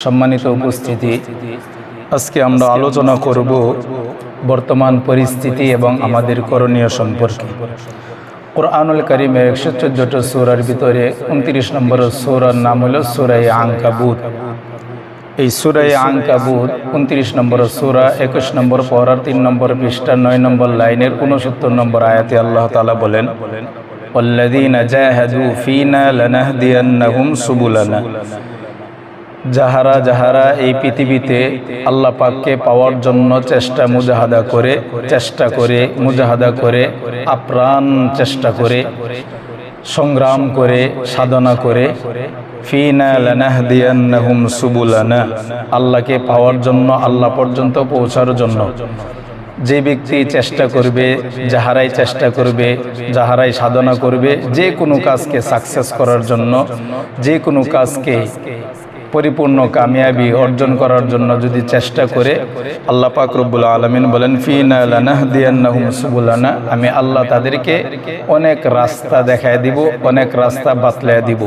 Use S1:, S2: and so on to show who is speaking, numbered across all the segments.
S1: সম্মানিত উপস্থিতি, আজকে আমরা আলোচনা করব বর্তমান পরিস্থিতি এবং আমাদের করণীয় সম্পর্কে। কুরআনুল কারীমের 114টা সূরার ভিতরে 29 নম্বর সূরার নাম হলো সূরা আনকাবুত। এই সূরা আনকাবুত 29 নম্বর সূরা 21 নম্বর পারার 3 নম্বর পৃষ্ঠা 9 নম্বর লাইনের 69 নম্বর আয়াতে আল্লাহ তাআলা বলেন, ওয়াল্লাযীনা জাহাদু ফীনা লানাহদিয়ান্নাহুম সুবুলানা। যাহারা এই পৃথিবীতে আল্লাহ পাককে পাওয়ার জন্য মুজাহাদা করে আপ্রাণ চেষ্টা করে সংগ্রাম করে সাধনা করে ফিনা লানাহদিয়ান্নাহুম সুবুলানা, আল্লাহকে পাওয়ার জন্য আল্লাহ পর্যন্ত পৌঁছার জন্য যে ব্যক্তি চেষ্টা করবে, যাহারাই সাধনা করবে, যে কোনো কাজকে সাকসেস করার জন্য, যে কোনো কাজকে পরিপূর্ণ কামিয়াবি অর্জন করার জন্য যদি চেষ্টা করে, আল্লাহ পাক রব্বুল আলামিন বলেন ফিনা লানাহদিয়ান্নাহুম সুবুলানা, আমি আল্লাহ তাদেরকে অনেক রাস্তা দেখায় দিব, অনেক রাস্তা বাতলায় দিব।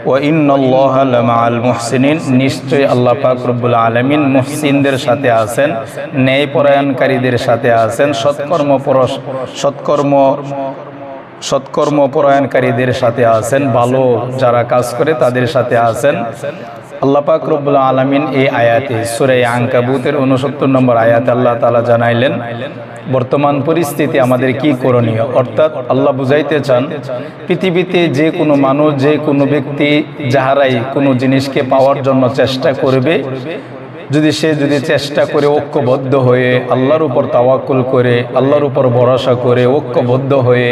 S1: ওয়া ইন্নাল্লাহা লামাআল মুহসিনিন, নিশ্চয় আল্লাহ পাক রব্বুল আলামিন মুহসিনদের সাথে আছেন, ন্যায়পরায়ণকারীদের সাথে আছেন, সৎকর্ম পরায়ণকারীদের সাথে আছেন, ভালো যারা কাজ করে তাদের সাথে আছেন। আল্লাহ পাক রব্বুল আলামিন এই আয়াতে সূরা আনকাবুতের 69 নম্বর আয়াতে আল্লাহ তাআলা জানাইলেন বর্তমান পরিস্থিতি আমাদের কি করণীয়। অর্থাৎ আল্লাহ বুঝাইতে চান, পৃথিবীতে যে কোনো মানুষ, যে কোনো ব্যক্তি যাহারাই কোনো জিনিসকে পাওয়ার জন্য চেষ্টা করবে, যদি চেষ্টা করে ঐক্যবদ্ধ হয়ে আল্লাহর উপর তাওয়াক্কুল করে, আল্লাহর উপর ভরসা করে ঐক্যবদ্ধ হয়ে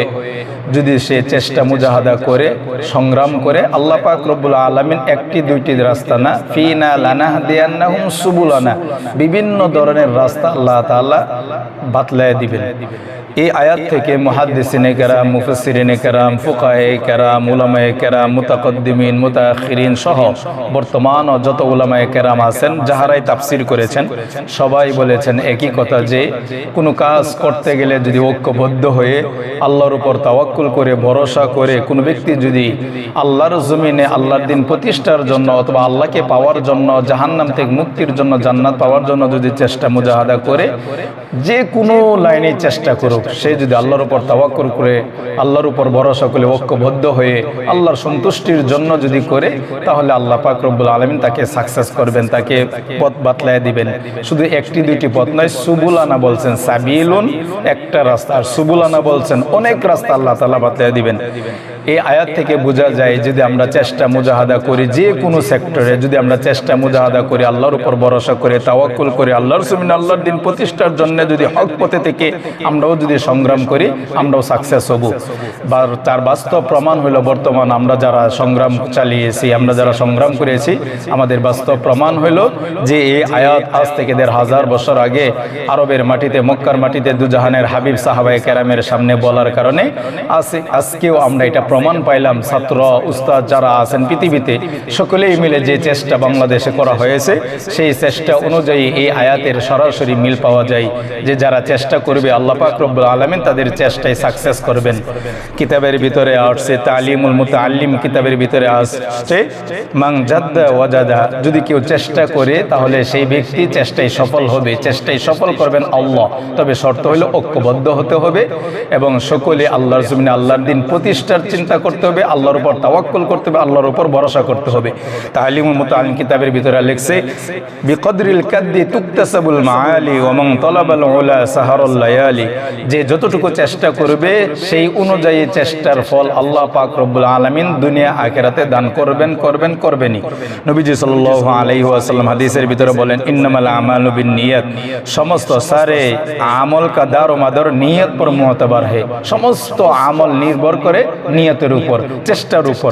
S1: যদি সে চেষ্টা মুজাহাদা করে সংগ্রাম করে, আল্লাহ পাক রব্বুল আলামিন একটি দুইটি রাস্তা না, ফিনা লানাহদিয়ান্নাহুম সুবুলানা, বিভিন্ন ধরনের রাস্তা আল্লাহ তাআলা বাতলায় দিবেন। এই আয়াত থেকে মুহাদ্দিসিনে কেরাম, মুফাসসিরিনে কেরাম, ফুকাহায়ে কেরাম, উলামায়ে কেরাম, মুতাকদ্দিমিন, মুতাআখিরিন সহ বর্তমান যত উলামায়ে কেরাম আছেন, যাহারাই তাফসীর করেছেন, সবাই বলেছেন একই কথা যে কোনো কাজ করতে গেলে যদি ঐক্যবদ্ধ হয়ে আল্লাহর উপর তাওয়াক্কুল করে ভরসা করে কোনো ব্যক্তি যদি আল্লাহর জমিনে আল্লাহর দিন প্রতিষ্ঠার জন্য অথবা আল্লাহকে পাওয়ার জন্য, জাহান্নাম থেকে মুক্তির জন্য, জান্নাত পাওয়ার জন্য যদি চেষ্টা মুজাহাদা করে, যে কোনো লাইনে চেষ্টা করুক, সে যদি আল্লাহর উপর তাওয়াক্কুল করে আল্লাহর উপর ভরসা করে ঐক্যবদ্ধ হয়ে আল্লাহর সন্তুষ্টির জন্য যদি করে, তাহলে আল্লাহ পাক রব্বুল আলামিন তাকে সাকসেস করবেন, তাকে পথ বাতলায় দিবেন। শুধু একটি দুইটি পথ নয়, সুবুলানা বলছেন, সাবিলুন একটা রাস্তা, আর সুবুলানা বলছেন অনেক রাস্তা আল্লাহ তাআলা বাতলায় দিবেন। এই আয়াত থেকে বোঝা যায় যদি আমরা চেষ্টা মুজাহাদা করি, যে কোনো সেক্টরে যদি আমরা চেষ্টা মুজাহাদা করি, আল্লাহর উপর ভরসা করে তাওয়াক্কুল করে আল্লাহর জমিনে আল্লাহর দিন প্রতিষ্ঠার জন্য যদি হক পথে থেকে আমরাও যদি সংগ্রাম করি, আমরাও সাকসেস হব। বা তার বাস্তব প্রমাণ হলো বর্তমান আমরা যারা সংগ্রাম চালিয়েছি, আমরা যারা সংগ্রাম করেছি, আমাদের বাস্তব প্রমাণ হলো যে এই আয়াত আজ থেকে 1500 বছর আগে আরবের মাটিতে, মক্কার মাটিতে দুজাহানের হাবিব সাহাবায়ে কেরামের সামনে বলার কারণে আজকেও আমরা এটা প্রমাণ পাইলাম। ছাত্র উস্তাদ যারা আছেন পৃথিবীতে, সকলেই মিলে যে চেষ্টা বাংলাদেশে করা হয়েছে, সেই চেষ্টা অনুযায়ী এই আয়াতের সরাসরি মিল পাওয়া যায় যে যারা চেষ্টা করবে আল্লাহ পাক রব্বুল আলামিন তাদের চেষ্টায় সাকসেস করবেন। কিতাবের ভিতরে আসছে, তালিমুল মুতাআল্লিম কিতাবের ভিতরে আসছে, মান জাদ্দা ওয়াজাদা, যদি কেউ চেষ্টা করে তাহলে সেই ব্যক্তি চেষ্টায় সফল হবে, চেষ্টায় সফল করবেন আল্লাহ। তবে শর্ত হলো ঐক্যবদ্ধ হতে হবে এবং সকলে আল্লাহর জমিনে আল্লাহর দিন প্রতিষ্ঠার চিন্তা করতে হবে, আল্লাহর উপর তাওয়াক্কুল করতে হবে, আল্লাহর উপর ভরসা করতে হবে। তালিমুল মুতাআল্লিম কিতাবের ভিতরে লিখছে, বিকদরিল কাদ্দি তুকতাসাবুল মাআলি ওয়া মান তালাবাল উলা সাহারুল লায়ালি, যে যতটুকু চেষ্টা করবে সেই অনুযায়ী চেষ্টার ফল আল্লাহ পাক রব্বুল আলামিন দুনিয়া আখিরাতে দান করবেনই। নবীজি সাল্লাল্লাহু আলাইহি ওয়াসাল্লাম হাদিসের ভিতরে বলেন, ইন্নামাল আমালু বিন্নিয়াত, সমস্ত সারে আমল কা দার ও মাদার নিয়ত পর মুতাবার হে, সমস্ত আমল নির্ভর করে নিয়তের উপর, চেষ্টার উপর।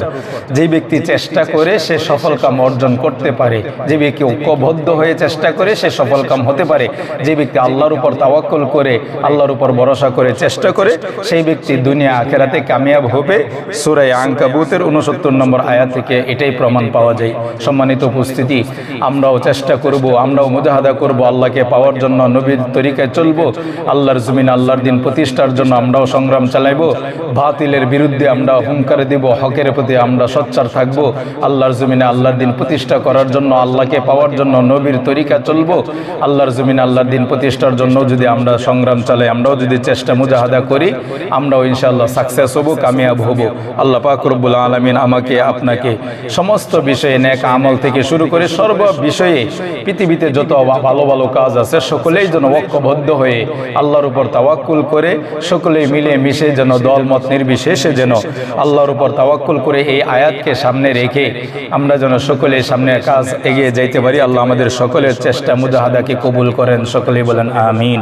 S1: যে ব্যক্তি চেষ্টা করে সে সফল কাম অর্জন করতে পারে, যে ব্যক্তি ঐক্যবদ্ধ হয়ে চেষ্টা করে সে সফল কাম হতে পারে, যে ব্যক্তি আল্লাহর উপর তাওয়াক্কুল করে আল্লাহর উপর ভরসা করে চেষ্টা করে, সেই ব্যক্তি দুনিয়া আখিরাতে কামিয়াব হবে। সূরা আনকাবুতের 69 নম্বর আয়াত থেকে এটাই প্রমাণ পাওয়া যায়। সম্মানিত উপস্থিতি, আমরাও চেষ্টা করব, আমরাও মুজাহাদা করব, আল্লাহকে পাওয়ার জন্য নবীর তরিকায় চলবো, আল্লাহর জমিন আল্লাহর দিন প্রতিষ্ঠার জন্য আমরাও সংগ্রাম চালাইব, বাতিলের বিরুদ্ধে আমরা আমরা হুঙ্কার দিব, হকের প্রতি আমরা সোচ্চার থাকব, আল্লাহর জমিনে আল্লাহর দিন প্রতিষ্ঠা করার জন্য, আল্লাহকে পাওয়ার জন্য নবীর তরিকা চলব, আল্লাহর জমিনে আল্লাহর দিন প্রতিষ্ঠার জন্য যদি আমরা সংগ্রাম চালাই, আমরাও যদি চেষ্টা মুজাহাদা করি, আমরাও ইনশাআল্লাহ সাকসেস হব, কামিয়াব হব। আল্লাহ পাক রব্বুল আলামিন আমাকে আপনাকে সমস্ত বিষয়ে নেক আমল থেকে শুরু করে সর্ব বিষয়ে পৃথিবীতে যত ভালো ভালো কাজ আছে সকলেই যেন ঐক্যবদ্ধ হয়ে আল্লাহর উপর তাওয়াক্কুল করে সকলেই মিলে মিশে যেন দলমত নির্বিশেষে যেন আল্লাহর উপর তাওয়াক্কুল করে এই আয়াতকে সামনে রেখে আমরা যেন সকলে সামনে কাজ এগিয়ে যাইতে পারি। আল্লাহ আমাদের সকলের চেষ্টা মুজাহাদাকে কবুল করেন, সকলেই বলেন আমিন।